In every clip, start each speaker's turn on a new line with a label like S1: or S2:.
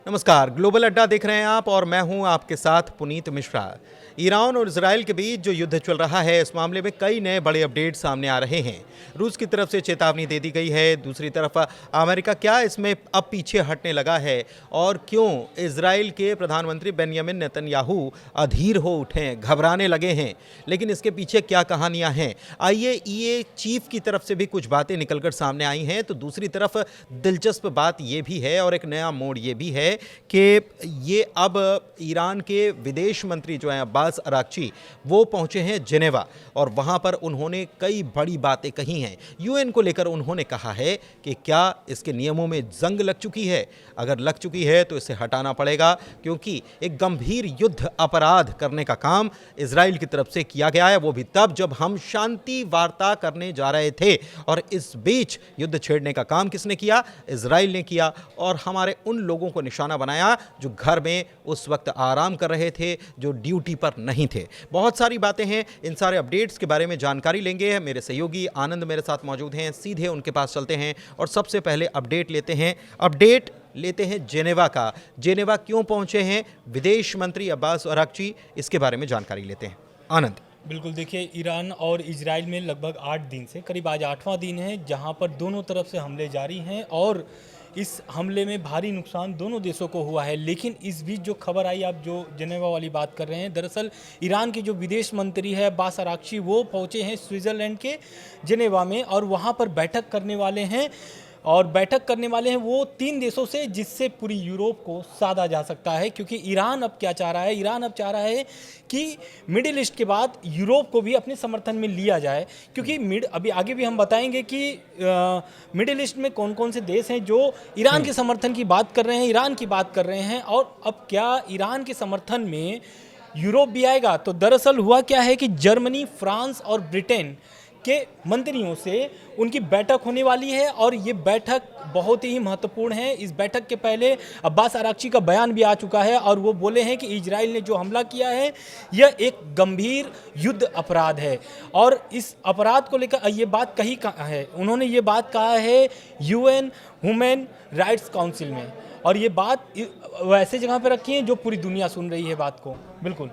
S1: नमस्कार, ग्लोबल अड्डा देख रहे हैं आप और मैं हूं आपके साथ पुनीत मिश्रा। ईरान और इजराइल के बीच जो युद्ध चल रहा है, इस मामले में कई नए बड़े अपडेट सामने आ रहे हैं। रूस की तरफ से चेतावनी दे दी गई है, दूसरी तरफ अमेरिका क्या इसमें अब पीछे हटने लगा है और क्यों इजराइल के प्रधानमंत्री बेंयामिन नेतन्याहू अधीर हो उठे हैं, घबराने लगे हैं। लेकिन इसके पीछे क्या कहानियां हैं, आइए ईए चीफ की तरफ से भी कुछ बातें निकलकर सामने आई हैं, तो दूसरी तरफ दिलचस्प बात ये भी है और एक नया मोड़ ये भी है कि ये अब ईरान के विदेश मंत्री जो हैं अब्बास अराक्ची, वो पहुंचे हैं जिनेवा और वहां पर उन्होंने कई बड़ी बातें कही हैं। यूएन को लेकर उन्होंने कहा है कि क्या इसके नियमों में जंग लग चुकी है, अगर लग चुकी है तो इसे हटाना पड़ेगा, क्योंकि एक गंभीर युद्ध अपराध करने का काम इजराइल की तरफ से किया गया है, वो भी तब जब हम शांति वार्ता करने जा रहे थे। और इस बीच युद्ध छेड़ने का काम किसने किया? इजराइल ने किया और हमारे उन लोगों को निशाना बनाया जो घर में उस वक्त आराम कर रहे थे, जो ड्यूटी पर नहीं थे। बहुत सारी बातें हैं, इन सारे अपडेट्स के बारे में जानकारी लेंगे। मेरे सहयोगी आनंद मेरे साथ मौजूद हैं, सीधे उनके पास चलते हैं और सबसे पहले अपडेट लेते हैं जेनेवा का। जेनेवा क्यों पहुंचे हैं विदेश मंत्री अब्बास अराक्ची, इसके बारे में जानकारी लेते हैं। आनंद।
S2: बिल्कुल, देखिए ईरान और इजराइल में लगभग 8 दिन से, करीब आज 8वां दिन है जहां पर दोनों तरफ से हमले जारी हैं और इस हमले में भारी नुकसान दोनों देशों को हुआ है। लेकिन इस बीच जो खबर आई, आप जो जेनेवा वाली बात कर रहे हैं, दरअसल ईरान के जो विदेश मंत्री है अब्बास अराक्ची, वो पहुंचे हैं स्विट्ज़रलैंड के जेनेवा में और वहां पर बैठक करने वाले हैं वो 3 देशों से, जिससे पूरी यूरोप को साधा जा सकता है। क्योंकि ईरान अब क्या चाह रहा है, ईरान अब चाह रहा है कि मिडिल ईस्ट के बाद यूरोप को भी अपने समर्थन में लिया जाए। क्योंकि अभी आगे भी हम बताएंगे कि मिडिल ईस्ट में कौन कौन से देश हैं जो ईरान के समर्थन की बात कर रहे हैं, ईरान की बात कर रहे हैं, और अब क्या ईरान के समर्थन में यूरोप भी आएगा। तो दरअसल हुआ क्या है कि जर्मनी, फ्रांस और ब्रिटेन के मंत्रियों से उनकी बैठक होने वाली है और ये बैठक बहुत ही महत्वपूर्ण है। इस बैठक के पहले अब्बास अराक्ची का बयान भी आ चुका है और वो बोले हैं कि इजराइल ने जो हमला किया है यह एक गंभीर युद्ध अपराध है। और इस अपराध को लेकर ये बात कही है, उन्होंने ये बात कहा है यूएन ह्यूमन राइट्स काउंसिल में, और ये बात वैसे जगह पर रखी है जो पूरी दुनिया सुन रही है बात को। बिल्कुल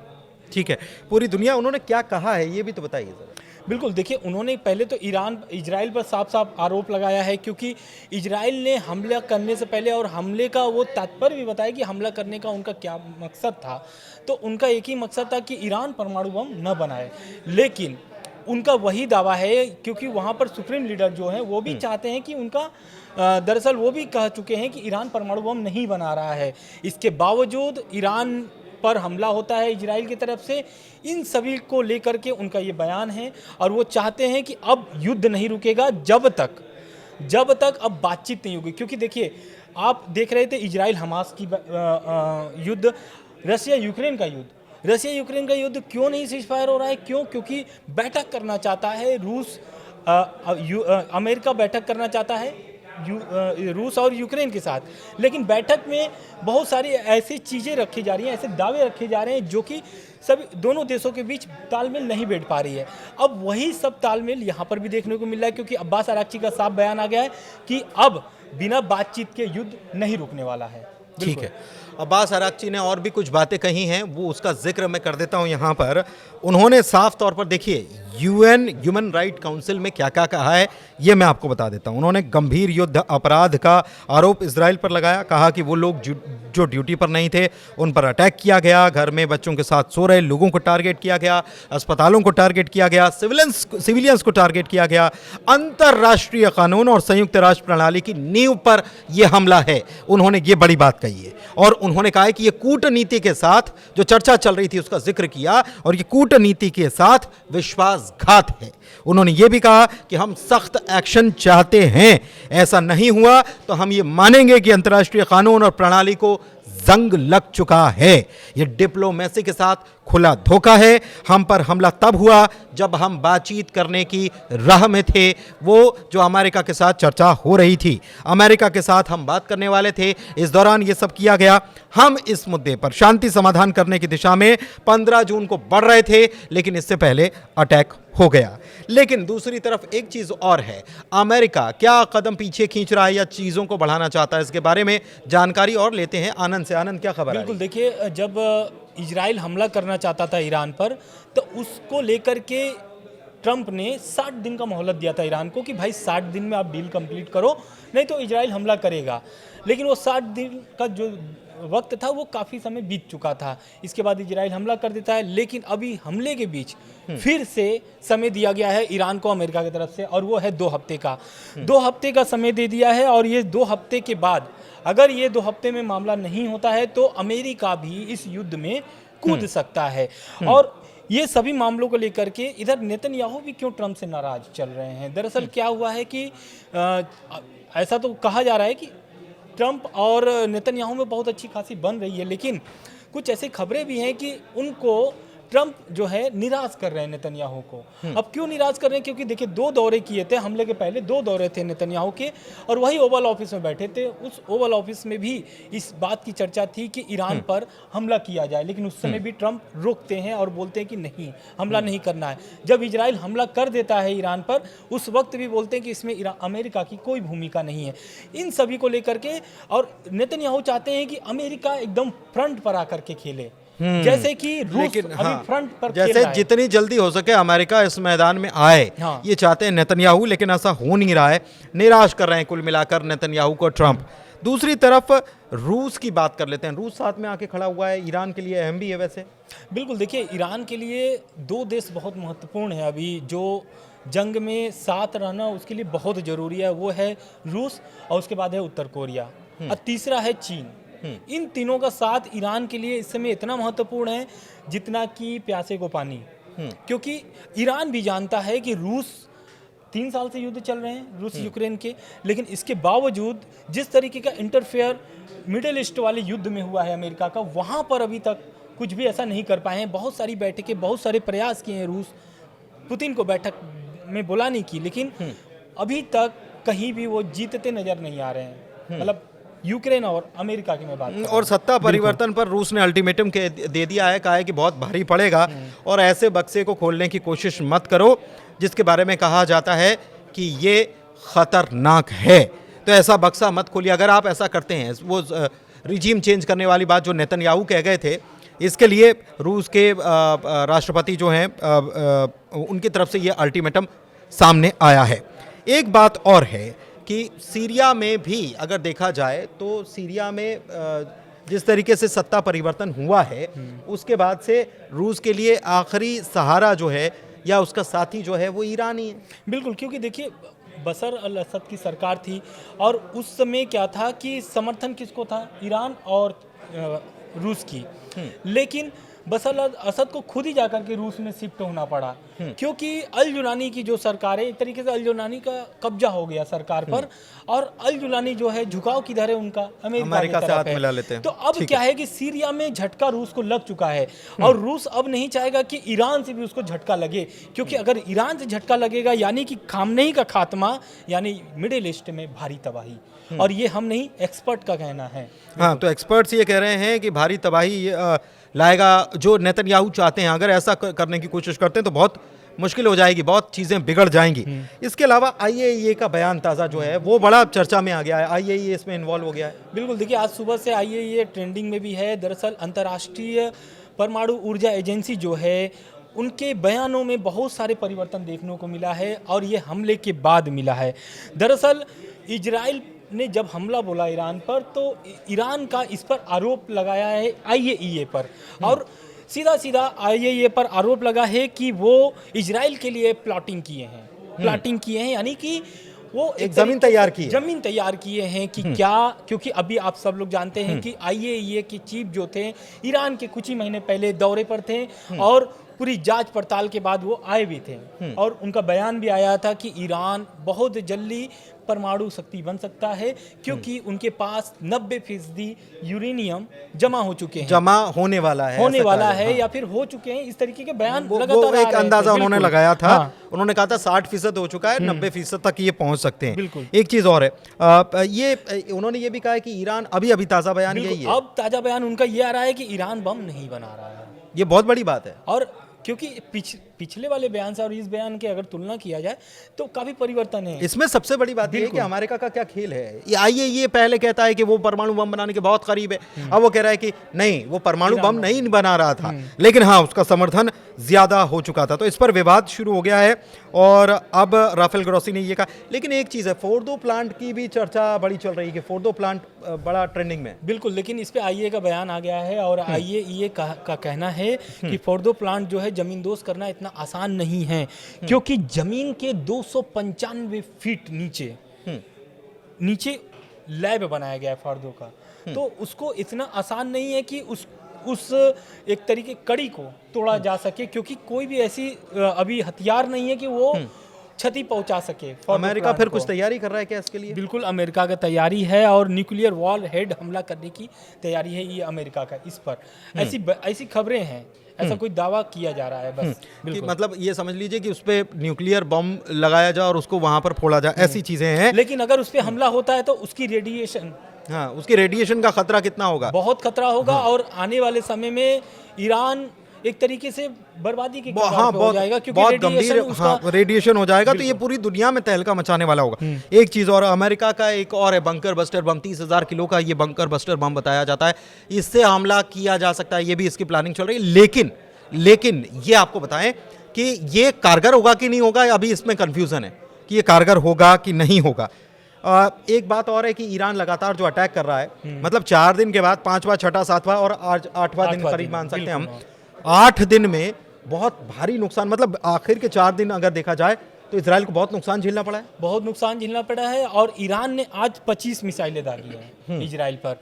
S1: ठीक है, पूरी दुनिया, उन्होंने क्या कहा है ये भी तो बताइए जरा।
S2: बिल्कुल, देखिए उन्होंने पहले तो इजराइल पर साफ साफ आरोप लगाया है, क्योंकि इजराइल ने हमला करने से पहले और हमले का वो तात्पर्य भी बताया कि हमला करने का उनका क्या मकसद था। तो उनका एक ही मकसद था कि ईरान परमाणु बम न बनाए। लेकिन उनका वही दावा है, क्योंकि वहाँ पर सुप्रीम लीडर जो हैं वो भी चाहते हैं कि उनका दरअसल वो भी कह चुके हैं कि ईरान परमाणु बम नहीं बना रहा है। इसके बावजूद ईरान पर हमला होता है इजराइल की तरफ से। इन सभी को लेकर के उनका ये बयान है और वो चाहते हैं कि अब युद्ध नहीं रुकेगा जब तक अब बातचीत नहीं होगी। क्योंकि देखिए, आप देख रहे थे इजराइल हमास की युद्ध, रशिया यूक्रेन का युद्ध क्यों नहीं सीज़फायर हो रहा है? क्योंकि बैठक करना चाहता है रूस, अमेरिका बैठक करना चाहता है रूस और यूक्रेन के साथ। लेकिन बैठक में बहुत सारी ऐसी चीज़ें रखी जा रही हैं, ऐसे दावे रखे जा रहे हैं जो कि सभी दोनों देशों के बीच तालमेल नहीं बैठ पा रही है। अब वही सब तालमेल यहाँ पर भी देखने को मिल रहा है, क्योंकि अब्बास अराक्ची का साफ बयान आ गया है कि अब बिना बातचीत के युद्ध नहीं रुकने वाला है।
S1: ठीक है, अब्बास अराक्ची ने और भी कुछ बातें कही हैं, वो उसका जिक्र मैं कर देता हूं यहाँ पर। उन्होंने साफ तौर पर, देखिए, यूएन ह्यूमन राइट काउंसिल में क्या क्या कहा है ये मैं आपको बता देता हूं। उन्होंने गंभीर युद्ध अपराध का आरोप इजराइल पर लगाया, कहा कि वो लोग जो ड्यूटी पर नहीं थे उन पर अटैक किया गया, घर में बच्चों के साथ सो रहे लोगों को टारगेट किया गया, अस्पतालों को टारगेट किया गया, सिविलियंस को टारगेट किया गया। अंतर्राष्ट्रीय कानून और संयुक्त राष्ट्र प्रणाली की नींव पर यह हमला है, उन्होंने ये बड़ी बात कही है। और उन्होंने कहा है कि ये कूटनीति के साथ जो चर्चा चल रही थी उसका जिक्र किया और ये कूटनीति के साथ विश्वासघात है। उन्होंने ये भी कहा कि हम सख्त एक्शन चाहते हैं, ऐसा नहीं हुआ तो हम ये मानेंगे कि अंतर्राष्ट्रीय कानून और प्रणाली को जंग लग चुका है। ये डिप्लोमेसी के साथ खुला धोखा है। हम पर हमला तब हुआ जब हम बातचीत करने की राह में थे। वो जो अमेरिका के साथ चर्चा हो रही थी, अमेरिका के साथ हम बात करने वाले थे, इस दौरान ये सब किया गया। हम इस मुद्दे पर शांति समाधान करने की दिशा में 15 जून को बढ़ रहे थे, लेकिन इससे पहले अटैक हो गया। लेकिन दूसरी तरफ एक चीज और है, अमेरिका क्या कदम पीछे खींच रहा है या चीजों को बढ़ाना चाहता है, इसके बारे में जानकारी और लेते हैं आनंद से। आनंद, क्या खबर है?
S2: बिल्कुल, देखिए, जब इजराइल हमला करना चाहता था ईरान पर, तो उसको लेकर के ट्रंप ने 60 दिन का मोहलत दिया था ईरान को कि भाई 60 दिन में आप डील कंप्लीट करो, नहीं तो इजराइल हमला करेगा। लेकिन वो 60 दिन का जो वक्त था वो काफ़ी समय बीत चुका था। इसके बाद इजराइल हमला कर देता है, लेकिन अभी हमले के बीच फिर से समय दिया गया है ईरान को अमेरिका की तरफ से, और वो है 2 हफ्ते का। 2 हफ्ते का समय दे दिया है, और ये 2 हफ्ते के बाद अगर ये 2 हफ्ते में मामला नहीं होता है तो अमेरिका भी इस युद्ध में कूद सकता है। और ये सभी मामलों को लेकर के इधर नेतन्याहू भी क्यों ट्रंप से नाराज चल रहे हैं? दरअसल क्या हुआ है कि ऐसा तो कहा जा रहा है कि ट्रंप और नेतन्याहू में बहुत अच्छी खासी बन रही है, लेकिन कुछ ऐसी खबरें भी हैं कि उनको ट्रंप जो है निराश कर रहे हैं नेतन्याहू को। अब क्यों निराश कर रहे हैं? क्योंकि देखिए 2 दौरे किए थे, हमले के पहले 2 दौरे थे नेतन्याहू के, और वही ओवल ऑफिस में बैठे थे। उस ओवल ऑफिस में भी इस बात की चर्चा थी कि ईरान पर हमला किया जाए, लेकिन उस समय भी ट्रंप रोकते हैं और बोलते हैं कि नहीं, हमला नहीं करना है। जब इजराइल हमला कर देता है ईरान पर, उस वक्त भी बोलते हैं कि इसमें अमेरिका की कोई भूमिका नहीं है। इन सभी को लेकर के, और नेतन्याहू चाहते हैं कि अमेरिका एकदम फ्रंट पर आकर के खेले, जैसे कि रूस अभी फ्रंट पर खेल
S1: जैसे
S2: रहा है।
S1: जितनी जल्दी हो सके अमेरिका इस मैदान में आए, ये चाहते हैं नेतन्याहू, लेकिन ऐसा हो नहीं रहा है। निराश कर रहे हैं कुल मिलाकर नेतन्याहू को ट्रंप। दूसरी तरफ रूस की बात कर लेते हैं। रूस साथ में आके खड़ा हुआ है, ईरान के लिए अहम भी है वैसे।
S2: बिल्कुल, देखिए, ईरान के लिए 2 देश बहुत महत्वपूर्ण है अभी, जो जंग में साथ रहना उसके लिए बहुत ज़रूरी है। वो है रूस, और उसके बाद है उत्तर कोरिया, और तीसरा है चीन। इन तीनों का साथ ईरान के लिए इस समय इतना महत्वपूर्ण है जितना कि प्यासे को पानी। क्योंकि ईरान भी जानता है कि रूस 3 साल से युद्ध चल रहे हैं, रूस यूक्रेन के, लेकिन इसके बावजूद जिस तरीके का इंटरफेयर मिडिल ईस्ट वाले युद्ध में हुआ है अमेरिका का, वहाँ पर अभी तक कुछ भी ऐसा नहीं कर पाए हैं। बहुत सारी बैठकें, बहुत सारे प्रयास किए हैं रूस, पुतिन को बैठक में बुलाने की, लेकिन अभी तक कहीं भी वो जीतते नजर नहीं आ रहे हैं। मतलब यूक्रेन और अमेरिका की मैं बात कर रहा हूं।
S1: और सत्ता परिवर्तन पर रूस ने अल्टीमेटम दे दिया है, कहा है कि बहुत भारी पड़ेगा और ऐसे बक्से को खोलने की कोशिश मत करो जिसके बारे में कहा जाता है कि ये खतरनाक है। तो ऐसा बक्सा मत खोलिए। अगर आप ऐसा करते हैं, वो रिजीम चेंज करने वाली बात जो नेतन्याहू कह गए थे, इसके लिए रूस के राष्ट्रपति जो हैं उनकी तरफ से ये अल्टीमेटम सामने आया है। एक बात और है कि सीरिया में भी अगर देखा जाए तो सीरिया में जिस तरीके से सत्ता परिवर्तन हुआ है, उसके बाद से रूस के लिए आखिरी सहारा जो है या उसका साथी जो है वो ईरान ही है।
S2: बिल्कुल, क्योंकि देखिए बशर अल असद की सरकार थी, और उस समय क्या था कि समर्थन किसको था? ईरान और रूस की। लेकिन बशर अल असद को खुद ही जाकर के रूस में शिफ्ट होना पड़ा, क्योंकि अल जुलानी की जो सरकार है, एक तरीके से अल जुलानी का कब्जा हो गया सरकार पर, और अल जुलानी जो है झुकाव किधर है उनका? अमेरिका
S1: से हाथ मिला लेते हैं।
S2: तो अब क्या है कि सीरिया में झटका रूस को लग चुका है, और रूस अब नहीं चाहेगा कि ईरान से भी उसको झटका लगे, क्योंकि अगर ईरान से झटका लगेगा यानी कि खामनेई का खात्मा, यानी मिडिल ईस्ट में भारी तबाही। और ये हम नहीं, एक्सपर्ट का कहना है।
S1: हाँ, तो एक्सपर्ट्स ये कह रहे हैं कि भारी तबाही लाएगा जो नेतन्याहू चाहते हैं। अगर ऐसा करने की कोशिश करते हैं तो बहुत मुश्किल हो जाएगी, बहुत चीज़ें बिगड़ जाएंगी। इसके अलावा IAEA का बयान ताज़ा जो है वो बड़ा चर्चा में आ गया है। IAEA इसमें इन्वॉल्व हो गया है।
S2: बिल्कुल, देखिए, आज सुबह से IAEA ट्रेंडिंग में भी है। दरअसल अंतर्राष्ट्रीय परमाणु ऊर्जा एजेंसी जो है, उनके बयानों में बहुत सारे परिवर्तन देखने को मिला है, और ये हमले के बाद मिला है। दरअसल इजराइल ने जब हमला बोला ईरान पर, तो ईरान का इस पर आरोप लगाया है IAEA पर, और सीधा सीधा IAEA पर आरोप लगा है कि वो इजराइल के लिए प्लॉटिंग किए हैं, यानी कि वो
S1: एक जमीन तैयार
S2: किए हैं कि क्या, क्योंकि अभी आप सब लोग जानते हैं कि IAEA के चीफ जो थे ईरान के कुछ ही महीने पहले दौरे पर थे, और पूरी जांच पड़ताल के बाद वो आए भी थे और उनका बयान भी आया था कि ईरान बहुत जल्दी परमाणु शक्ति बन सकता है क्योंकि उनके पास 90% यूरेनियम जमा हो चुके हैं,
S1: जमा होने वाला है,
S2: होने
S1: ऐसा
S2: वाला
S1: कहा
S2: है
S1: गया।
S2: या फिर हो चुके हैं, इस तरीके के बयान
S1: वो
S2: लगातार आ
S1: एक
S2: रहे थे।
S1: अंदाजा उन्होंने
S2: बिल्कुल।
S1: लगाया था।
S2: हाँ,
S1: उन्होंने कहा था 60% हो चुका है, 90% तक ये पहुंच सकते हैं।
S2: बिल्कुल।
S1: एक चीज और है, ये उन्होंने ये भी कहा है कि ईरान अभी ताजा बयान यही
S2: बिल्कुल।
S1: है,
S2: अब ताजा बयान उनका ये आ रहा है कि ईरान बम नहीं बना रहा है,
S1: ये बहुत बड़ी बात है।
S2: और क्योंकि पिछले वाले बयान से और इस बयान के अगर तुलना किया जाए तो काफी परिवर्तन है।
S1: इसमें सबसे बड़ी बात यह है कि अमेरिका का क्या खेल है। ये पहले कहता है कि वो परमाणु बम बनाने के बहुत करीब है, अब वो कह रहा है कि नहीं, वो परमाणु बम नहीं बना रहा था, लेकिन हाँ उसका समर्थन ज्यादा हो चुका था। तो इस पर विवाद शुरू हो गया है और अब राफेल ग्रोसी ने ये कहा। लेकिन एक चीज है, फोर्डो प्लांट की भी चर्चा बड़ी चल रही है कि फोर्डो प्लांट बड़ा ट्रेंडिंग में।
S2: बिल्कुल, लेकिन इस पे आईए का बयान आ गया है और आईए का कहना है कि फोर्डो प्लांट जो है जमींदोज करना इतना आसान नहीं है, क्योंकि जमीन के 295 फीट नीचे लैब बनाया गया है फोर्डो का, तो उसको इतना आसान नहीं है कि उस एक तरीके कड़ी को तोड़ा जा सके, क्योंकि कोई भी ऐसी अभी हथियार नहीं है कि वो क्षति पहुंचा सके।
S1: अमेरिका फिर कुछ तैयारी कर रहा है क्या इसके लिए?
S2: बिल्कुल, अमेरिका का तैयारी है और न्यूक्लियर वॉर हेड हमला करने की तैयारी है ये अमेरिका का। इस पर ऐसी खबरें हैं, ऐसा कोई दावा किया जा रहा है बस।
S1: कि मतलब ये समझ लीजिए कि उस पे न्यूक्लियर बम लगाया जाए और उसको वहां पर फोड़ा जाए, ऐसी चीजें हैं।
S2: लेकिन अगर उस पे हमला होता है तो उसकी रेडिएशन,
S1: हाँ, उसकी रेडिएशन का खतरा कितना होगा?
S2: बहुत खतरा होगा। और आने वाले समय में ईरान एक तरीके से बर्बादी के कगार पे हो जाएगा, क्योंकि
S1: बहुत
S2: रेडिएशन
S1: गंभीर
S2: उसका
S1: रेडिएशन हो जाएगा। तो ये पूरी दुनिया में तहलका मचाने वाला होगा। एक चीज और, अमेरिका का एक और है बंकर बस्टर बम, 30,000 किलो का ये बंकर बस्टर बम बताया जाता है, इससे हमला किया जा सकता है, ये भी इसकी प्लानिंग चल रही है। लेकिन ये आपको बताएं कि ये कारगर होगा कि नहीं होगा, अभी इसमें कंफ्यूजन है कि ये कारगर होगा कि नहीं होगा। एक बात और है कि ईरान लगातार जो अटैक कर रहा है, मतलब 4 दिन के बाद 5वां, 6वां, 7वां और आज 8वां दिन करीब मान सकते हैं हम, 8 दिन में बहुत भारी नुकसान, मतलब आखिर के 4 दिन अगर देखा जाए तो इजराइल को बहुत नुकसान झेलना पड़ा है।
S2: बहुत नुकसान झेलना पड़ा है और ईरान ने आज 25 मिसाइलें दागी हैं इजराइल पर।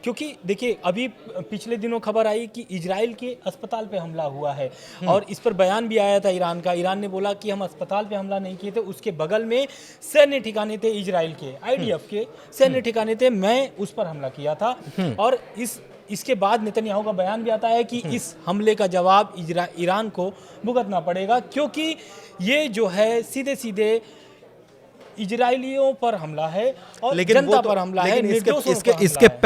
S2: क्योंकि देखिए, अभी पिछले दिनों खबर आई कि इजराइल के अस्पताल पे हमला हुआ है और इस पर बयान भी आया था ईरान का। ईरान ने बोला कि हम अस्पताल पे हमला नहीं किए थे, उसके बगल में सैन्य ठिकाने थे इजराइल के, आईडीएफ के सैन्य ठिकाने थे, मैं उस पर हमला किया था। और इसके बाद नेतन्याहू का बयान भी आता है कि इस हमले का जवाब ईरान को भुगतना पड़ेगा, क्योंकि ये जो है सीधे सीधे इजरायलियों पर हमला है और जनता पर हमला है।
S1: इसके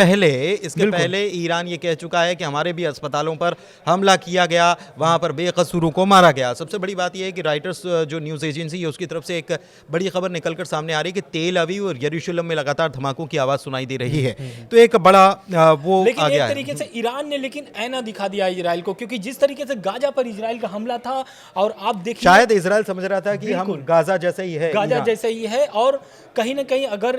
S1: पहले ईरान ये कह चुका है कि हमारे भी अस्पतालों पर हमला किया गया, वहां पर बेकसूरों को मारा गया। सबसे बड़ी बात यह है कि राइटर्स जो न्यूज़ एजेंसी है उसकी तरफ से एक बड़ी खबर निकलकर सामने आ रही है कि तेल अवीव और यरूशलेम में लगातार धमाकों की आवाज़ सुनाई दे रही है। तो एक बड़ा वो
S2: लेकिन
S1: आ गया
S2: एक तरीके से ईरान ने लेकिन ऐना दिखा दिया इजराइल को, क्योंकि जिस तरीके से गाजा पर इजराइल का हमला था, और आप देखिए
S1: शायद इजराइल समझ रहा था कि हम गाजा जैसे ही है,
S2: गाजा जैसे ही है। और कहीं ना कहीं अगर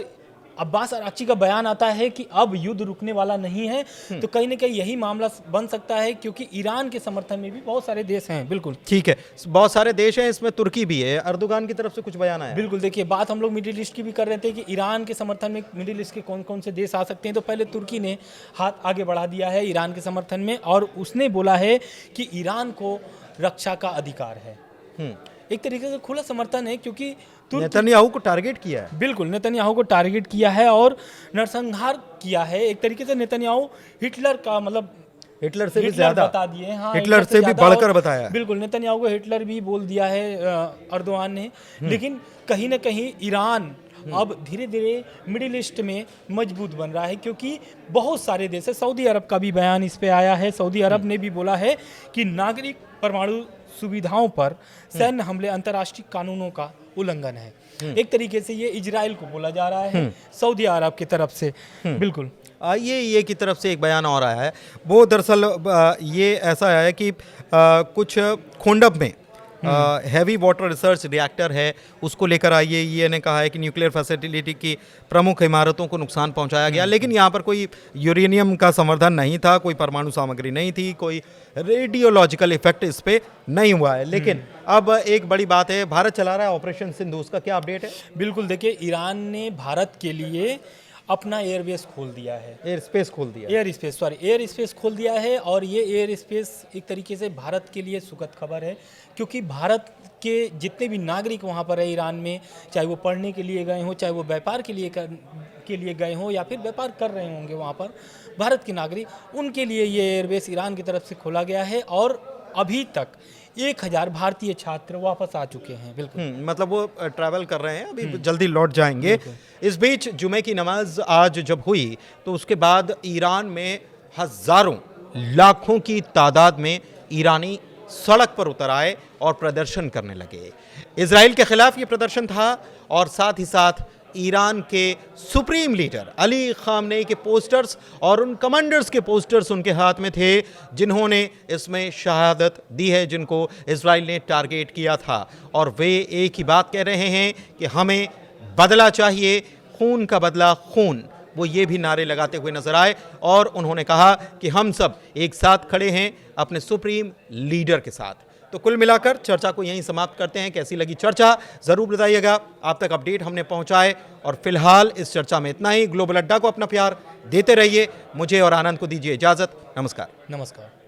S2: अब्बास अराक्ची का बयान आता है कि अब युद्ध रुकने वाला नहीं है, तो कहीं ना कहीं यही मामला बन सकता है, क्योंकि ईरान के समर्थन में भी बहुत सारे देश हैं। बिल्कुल
S1: ठीक है, बहुत सारे देश हैं, इसमें तुर्की भी है। अर्दोगान की तरफ से कुछ बयान आया।
S2: बिल्कुल, देखिए, बात हम लोग मिडिल ईस्ट की भी कर रहे थे कि ईरान के समर्थन में मिडिल ईस्ट के कौन कौन से देश आ सकते हैं। तो पहले तुर्की ने हाथ आगे बढ़ा दिया है ईरान के समर्थन में, और उसने बोला है कि ईरान को रक्षा का अधिकार है। एक तरीके से खुला समर्थन है, क्योंकि
S1: नेतन्याहू को टारगेट किया है।
S2: बिल्कुल, नेतन्याहू को टारगेट किया है और नरसंहार किया है। एक तरीके से नेतन्याहू हिटलर का, मतलब
S1: हिटलर से भी ज्यादा
S2: बता दिए। हाँ,
S1: हिटलर से भी बढ़कर बताया।
S2: बिल्कुल, नेतन्याहू को हिटलर भी बोल दिया है अर्दोगान ने। लेकिन कहीं ना कहीं ईरान अब धीरे धीरे मिडिल ईस्ट में मजबूत बन रहा है, क्योंकि बहुत सारे देश है। सऊदी अरब का भी बयान इस पे आया है। सऊदी अरब ने भी बोला है कि नागरिक परमाणु सुविधाओं पर सैन्य हमले अंतर्राष्ट्रीय कानूनों का उल्लंघन है। एक तरीके से ये इजराइल को बोला जा रहा है सऊदी अरब की तरफ से। बिल्कुल,
S1: ये की तरफ से एक बयान और आया है। वो दरअसल ये ऐसा आया है कि कुछ खोंडब में हैवी वाटर रिसर्च रिएक्टर है, उसको लेकर आईएईए ने कहा है कि न्यूक्लियर फैसिलिटी की प्रमुख इमारतों को नुकसान पहुंचाया गया, लेकिन यहाँ पर कोई यूरेनियम का संवर्धन नहीं था, कोई परमाणु सामग्री नहीं थी, कोई रेडियोलॉजिकल इफेक्ट इस पे नहीं हुआ है। लेकिन अब एक बड़ी बात है, भारत चला रहा है ऑपरेशन सिंधु, उसका क्या अपडेट है?
S2: बिल्कुल, देखिए, ईरान ने भारत के लिए अपना एयरबेस खोल दिया है।
S1: एयर स्पेस खोल दिया।
S2: एयर स्पेस खोल दिया है। और ये एयर स्पेस एक तरीके से भारत के लिए सुखद खबर है, क्योंकि भारत के जितने भी नागरिक वहाँ पर है ईरान में, चाहे वो पढ़ने के लिए गए हों, चाहे वो व्यापार के लिए गए हों, या फिर व्यापार कर रहे होंगे वहाँ पर भारत के नागरिक, उनके लिए ये एयरबेस ईरान की तरफ से खोला गया है। और अभी तक 1000 भारतीय छात्र वापस आ चुके हैं। बिल्कुल,
S1: मतलब वो ट्रैवल कर रहे हैं, अभी जल्दी लौट जाएंगे। इस बीच जुमे की नमाज आज जब हुई तो उसके बाद ईरान में हजारों लाखों की तादाद में ईरानी सड़क पर उतर आए और प्रदर्शन करने लगे। इजराइल के खिलाफ ये प्रदर्शन था और साथ ही साथ ईरान के सुप्रीम लीडर अली खामनेई के पोस्टर्स और उन कमांडर्स के पोस्टर्स उनके हाथ में थे जिन्होंने इसमें शहादत दी है, जिनको इजराइल ने टारगेट किया था। और वे एक ही बात कह रहे हैं कि हमें बदला चाहिए, खून का बदला खून। वो ये भी नारे लगाते हुए नजर आए और उन्होंने कहा कि हम सब एक साथ खड़े हैं अपने सुप्रीम लीडर के साथ। तो कुल मिलाकर चर्चा को यहीं समाप्त करते हैं। कैसी लगी चर्चा ज़रूर बताइएगा। आप तक अपडेट हमने पहुंचाए और फिलहाल इस चर्चा में इतना ही। ग्लोबल अड्डा को अपना प्यार देते रहिए। मुझे और आनंद को दीजिए इजाज़त। नमस्कार।
S2: नमस्कार।